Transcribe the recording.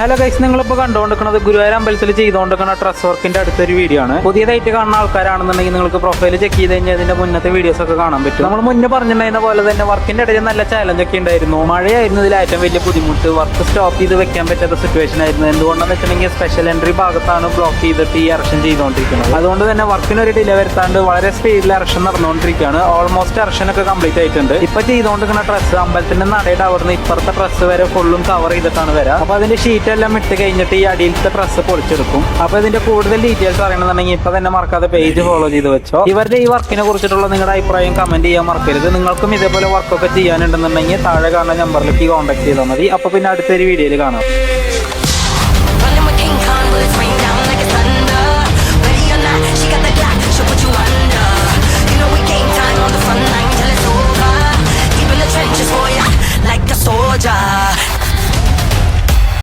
Hello guys, നിങ്ങളിപ്പോൾ കണ്ടുകൊണ്ടിരിക്കുന്നത് ഗുരുവായൂർ അമ്പലത്തിൽ ചെയ്തുകൊണ്ടിരിക്കുന്ന ഡ്രസ് വർക്കിന്റെ അടുത്തൊരു വീഡിയോ ആണ്. പുതിയതായിട്ട് കാണുന്ന ആൾക്കാരാണെന്നുണ്ടെങ്കിൽ നിങ്ങൾക്ക് പ്രൊഫൈൽ ചെക്ക് ചെയ്ത് കഴിഞ്ഞാൽ ഇതിന്റെ മുന്നത്തെ വീഡിയോസ് ഒക്കെ കാണാൻ പറ്റും. നമ്മൾ മുന്നേ പറഞ്ഞിട്ടുണ്ടായിരുന്ന പോലെ തന്നെ വർക്കിന്റെ ഇടയിൽ നല്ല ചാലഞ്ച് ഒക്കെ ഉണ്ടായിരുന്നു. മഴയായിരുന്നു ഇതിൽ ഏറ്റവും വലിയ ബുദ്ധിമുട്ട്. വർക്ക് സ്റ്റോപ്പ് ചെയ്ത് വെക്കാൻ പറ്റാത്ത സിറ്റുവേഷൻ ആയിരുന്നു. എന്തുകൊണ്ടെന്ന് വെച്ചിട്ടുണ്ടെങ്കിൽ സ്പെഷ്യൽ എൻട്രി ഭാഗത്താണ് ബ്ലോക്ക് ചെയ്തിട്ട് ഈ ഇറക്ഷൻ ചെയ്തുകൊണ്ടിരിക്കുന്നത്. അതുകൊണ്ട് തന്നെ വർക്കിന് ഒരു ഡിലേ വരുത്താണ്ട് വളരെ സ്പീഡിൽ ഇറക്ഷൻ നടന്നുകൊണ്ടിരിക്കുകയാണ്. ഓൾമോസ്റ്റ് ഇറക്ഷൻ ഒക്കെ കംപ്ലീറ്റ് ആയിട്ടുണ്ട്. ഇപ്പൊ ചെയ്തുകൊണ്ടിരിക്കുന്ന ഡ്രസ്സ് അമ്പലത്തിന്റെ നടയുടെ അവിടുന്ന് ഇപ്പുറത്തെ ഡ്രസ്സ് വരെ ഫുള്ളും കവർ ചെയ്തിട്ടാണ് വരാം. അപ്പൊ അതിന്റെ ഷീറ്റ് എല്ലാം ഇട്ട് കഴിഞ്ഞിട്ട് ഈ അടിയിലത്തെ ഡ്രസ്സ് പൊളിച്ചെടുക്കും. അപ്പൊ ഇതിന്റെ കൂടുതൽ ഡീറ്റെയിൽസ് അറിയണമെന്നുണ്ടെങ്കിൽ ഇപ്പൊ തന്നെ മറക്കാതെ പേജ് ഫോളോ ചെയ്ത് വെച്ചോ. ഇവരുടെ ഈ വർക്കിനെ കുറിച്ചിട്ടുള്ള നിങ്ങളുടെ അഭിപ്രായം കമന്റ് ചെയ്യാൻ മറക്കരുത്. നിങ്ങൾക്കും ഇതേപോലെ വർക്കൊക്കെ ചെയ്യാനുണ്ടെന്നുണ്ടെങ്കിൽ താഴെ കാണുന്ന നമ്പറിലേക്ക് കോൺടാക്ട് ചെയ്താൽ മതി. അപ്പൊ പിന്നെ അടുത്തൊരു വീഡിയോയിൽ കാണാം. like a soldier.